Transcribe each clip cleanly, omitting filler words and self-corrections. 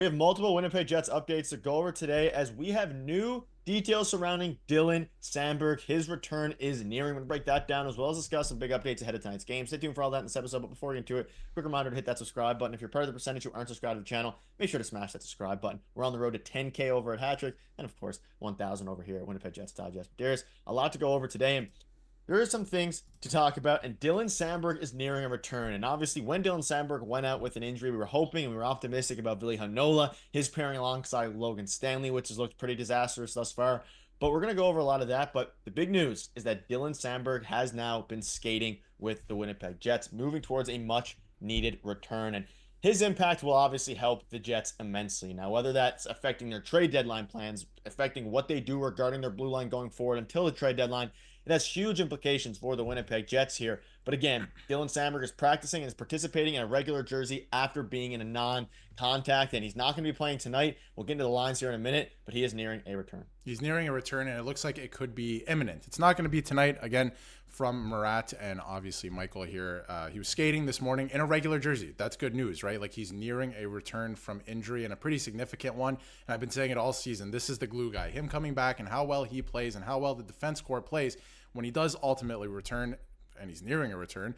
We have multiple Winnipeg Jets updates to go over today as we have new details surrounding Dylan Sandberg. His return is nearing. We're going to break that down as well as discuss some big updates ahead of tonight's game. Stay tuned for all that in this episode. But before we get into it, quick reminder to hit that subscribe button. If you're part of the percentage who aren't subscribed to the channel, make sure to smash that subscribe button. We're on the road to 10K over at Hattrick and, of course, 1,000 over here at Winnipeg Jets. There's a lot to go over today. And there are some things to talk about, and Dylan Sandberg is nearing a return. And obviously, when Dylan Sandberg went out with an injury, we were hoping and we were optimistic about Ville Heinola, his pairing alongside Logan Stanley, which has looked pretty disastrous thus far. But we're going to go over a lot of that. But the big news is that Dylan Sandberg has now been skating with the Winnipeg Jets, moving towards a much needed return. And his impact will obviously help the Jets immensely. Now, whether that's affecting their trade deadline plans, affecting what they do regarding their blue line going forward until the trade deadline, it has huge implications for the Winnipeg Jets here. But again, Dylan Sandberg is practicing and is participating in a regular jersey after being in a non-contact, and he's not going to be playing tonight. We'll get into the lines here in a minute, but he is nearing a return. He's nearing a return, and it looks like it could be imminent. It's not going to be tonight. Again, from Murat and obviously Michael here, he was skating this morning in a regular jersey. That's good news, right? Like, he's nearing a return from injury, and a pretty significant one. And I've been saying it all season. This is the glue guy. Him coming back and how well he plays and how well the defense core plays when he does ultimately return, and he's nearing a return,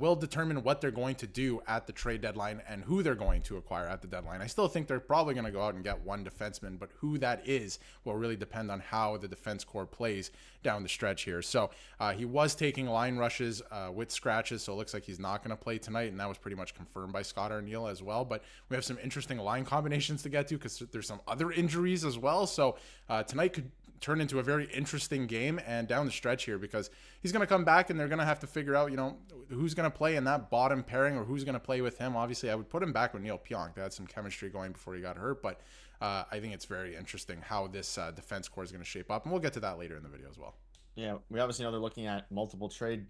will determine what they're going to do at the trade deadline and who they're going to acquire at the deadline. I still think they're probably going to go out and get one defenseman, but who that is will really depend on how the defense core plays down the stretch here. So he was taking line rushes with scratches, so it looks like he's not going to play tonight, and that was pretty much confirmed by Scott Arniel as well. But we have some interesting line combinations to get to because there's some other injuries as well. So tonight could turn into a very interesting game and down the stretch here, because he's going to come back and they're going to have to figure out, who's going to play in that bottom pairing or who's going to play with him. Obviously, I would put him back with Neil Pionk. They had some chemistry going before he got hurt, but I think it's very interesting how this defense core is going to shape up, and we'll get to that later in the video as well. Yeah, we obviously know they're looking at multiple trade,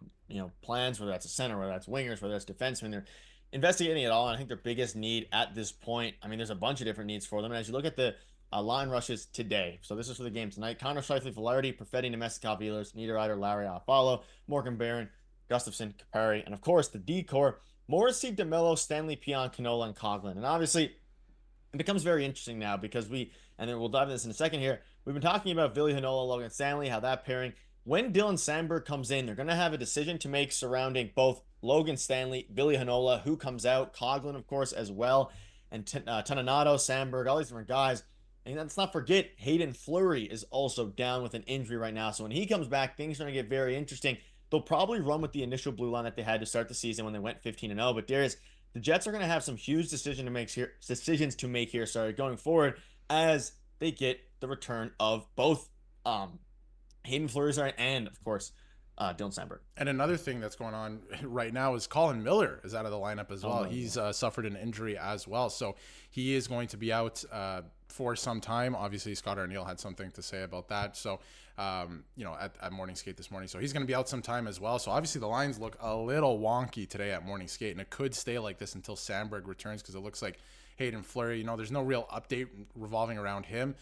plans, whether that's a center, whether that's wingers, whether that's defensemen. They're investigating it all, and I think their biggest need at this point, there's a bunch of different needs for them. And as you look at the line rushes today. So this is for the game tonight. Connor Scheifele, Velarde, Perfetti, Nemestikov, Ehlers, Niederreiter, Larry, Afalo, Morgan Barron, Gustafsson, Capari, and of course the D-core, Morrissey, DeMello, Stanley, Pion, Canola, and Coughlin. And obviously, it becomes very interesting now because and then we'll dive into this in a second here, we've been talking about Ville Heinola, Logan Stanley, how that pairing, when Dylan Sandberg comes in, they're going to have a decision to make surrounding both Logan Stanley, Ville Heinola, who comes out, Coughlin, of course, as well, and Toninato, Sandberg, all these different guys. And let's not forget, Hayden Fleury is also down with an injury right now. So when he comes back, things are going to get very interesting. They'll probably run with the initial blue line that they had to start the season when they went 15-0. But Darius, the Jets are going to have some huge decisions to make here, going forward as they get the return of both Hayden Fleury and, of course, Dylan Sandberg. And another thing that's going on right now is Colin Miller is out of the lineup as well. He's suffered an injury as well. So he is going to be out for some time. Obviously, Scott Arniel had something to say about that. So, at morning skate this morning. So he's going to be out some time as well. So obviously the lines look a little wonky today at morning skate, and it could stay like this until Sandberg returns, because it looks like Hayden Fleury, there's no real update revolving around him.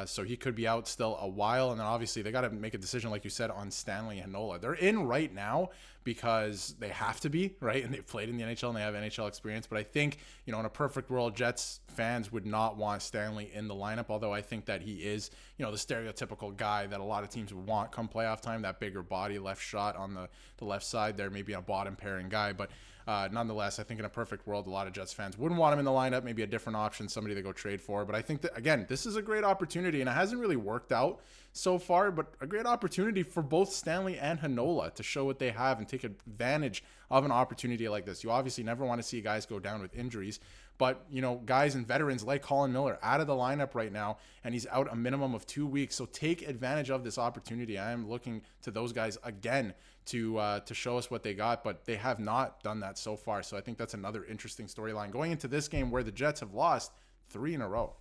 So he could be out still a while. And then obviously they got to make a decision, like you said, on Stanley and Heinola. They're in right now because they have to be, right? And they've played in the NHL and they have NHL experience. But I think, in a perfect world, Jets fans would not want Stanley in the lineup, although I think that he is, the stereotypical guy that a lot of teams would want come playoff time, that bigger body left shot on the left side there, maybe a bottom pairing guy. But nonetheless, I think in a perfect world, a lot of Jets fans wouldn't want him in the lineup, maybe a different option, somebody to go trade for. But I think that, again, this is a great opportunity, and it hasn't really worked out so far, but a great opportunity for both Stanley and Heinola to show what they have and take advantage of an opportunity like this. You obviously never want to see guys go down with injuries, but, guys and veterans like Colin Miller out of the lineup right now, and he's out a minimum of 2 weeks. So take advantage of this opportunity. I am looking to those guys again to show us what they got, but they have not done that so far. So I think that's another interesting storyline going into this game where the Jets have lost 3 in a row.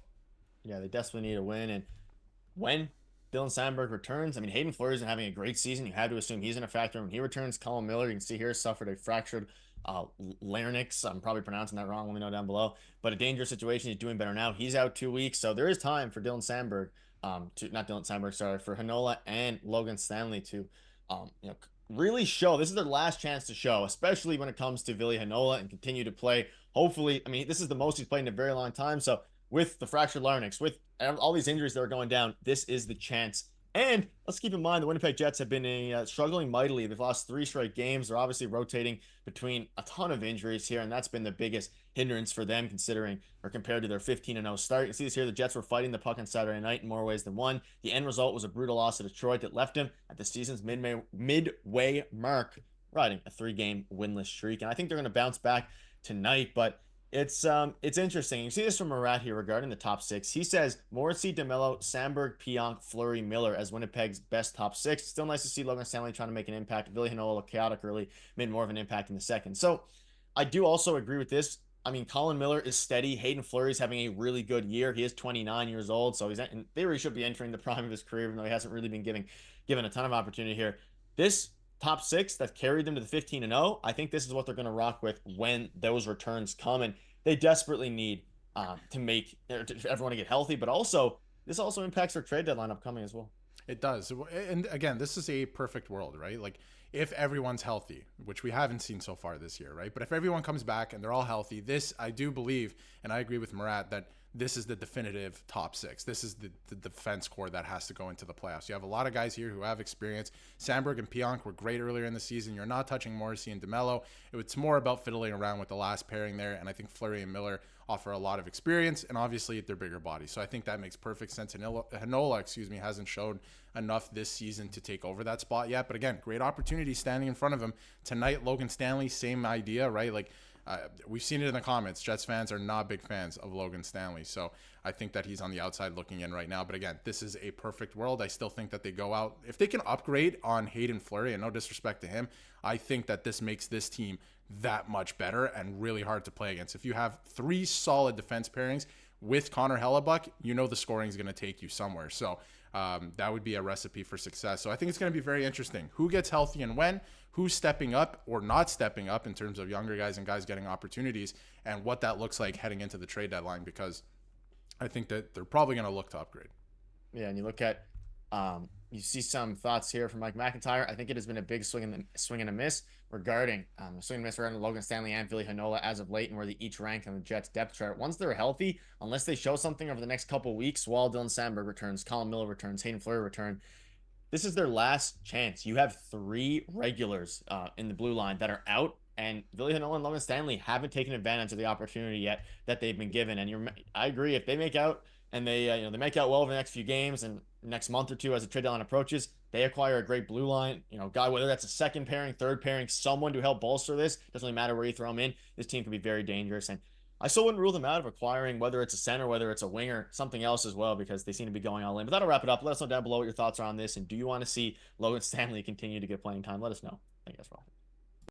Yeah, they desperately need a win. And when Dylan Sandberg returns, Hayden Fleury isn't having a great season. You had to assume he's in a factor. When he returns, Colin Miller, you can see here, suffered a fractured larynx. I'm probably pronouncing that wrong. Let me know down below. But a dangerous situation. He's doing better now. He's out 2 weeks. So there is time for Dylan Sandberg, for Heinola and Logan Stanley to, really show. This is their last chance to show, especially when it comes to Ville Heinola, and continue to play. Hopefully, this is the most he's played in a very long time. So with the fractured larynx, with all these injuries that are going down, this is the chance. And let's keep in mind the Winnipeg Jets have been struggling mightily. They've lost 3 straight games. They're obviously rotating between a ton of injuries here, and that's been the biggest hindrance for them considering or compared to their 15-0 start. You can see this here. The Jets were fighting the puck on Saturday night in more ways than one. The end result was a brutal loss to Detroit that left him at the season's midway mark, riding a 3-game winless streak. And I think they're going to bounce back tonight, but it's interesting. You see this from Murat here regarding the top 6. He says Morrissey, DeMello, Sandberg, Pionk, Fleury, Miller as Winnipeg's best top 6. Still nice to see Logan Stanley trying to make an impact. Ville Heinola looked chaotic early, made more of an impact in the second. So I do also agree with this. I mean, Colin Miller is steady. Hayden Fleury is having a really good year. He is 29 years old, so he's in theory should be entering the prime of his career, even though he hasn't really been given a ton of opportunity here. This top 6 that carried them to the 15-0, I think this is what they're going to rock with when those returns come, and they desperately need to make for everyone to get healthy, but also this also impacts their trade deadline upcoming as well. It does. And again, this is a perfect world, right? Like if everyone's healthy, which we haven't seen so far this year, right? But if everyone comes back and they're all healthy, this, I do believe, and I agree with Murat, that this is the definitive top 6. This is the defense core that has to go into the playoffs. You have a lot of guys here who have experience. Sandberg and Pionk were great earlier in the season. You're not touching Morrissey and DeMello. It's more about fiddling around with the last pairing there, and I think Fleury and Miller offer a lot of experience, and obviously they're bigger bodies. So I think that makes perfect sense. Heinola, hasn't shown enough this season to take over that spot yet. But again, great opportunity standing in front of him. Tonight, Logan Stanley, same idea, right? Like, we've seen it in the comments. Jets fans are not big fans of Logan Stanley. So I think that he's on the outside looking in right now. But again, this is a perfect world. I still think that they go out. If they can upgrade on Hayden Fleury, and no disrespect to him, I think that this makes this team that much better and really hard to play against. If you have 3 solid defense pairings with Connor Hellebuck, you know the scoring is going to take you somewhere. So that would be a recipe for success. So I think it's going to be very interesting. Who gets healthy and when? Who's stepping up or not stepping up in terms of younger guys and guys getting opportunities, and what that looks like heading into the trade deadline, because I think that they're probably going to look to upgrade. Yeah, and you look at you see some thoughts here from Mike McIntyre. I think it has been a big swing and a miss regarding swing and miss regarding Logan Stanley and Ville Heinola as of late, and where they each rank on the Jets depth chart. Once they're healthy, unless they show something over the next couple weeks, while Dylan Sandberg returns, Colin Miller returns, Hayden Fleury return, this is their last chance. You have 3 regulars in the blue line that are out, and Ville Heinola and Logan Stanley haven't taken advantage of the opportunity yet that they've been given. And I agree, if they make out and they make out well over the next few games and next month or two as the trade deadline approaches, they acquire a great blue line, guy, whether that's a second pairing, third pairing, someone to help bolster this. Doesn't really matter where you throw them in. This team can be very dangerous, and I still wouldn't rule them out of acquiring, whether it's a center, whether it's a winger, something else as well, because they seem to be going all in. But that'll wrap it up. Let us know down below what your thoughts are on this, and do you want to see Logan Stanley continue to get playing time? Let us know. Thank you guys for watching.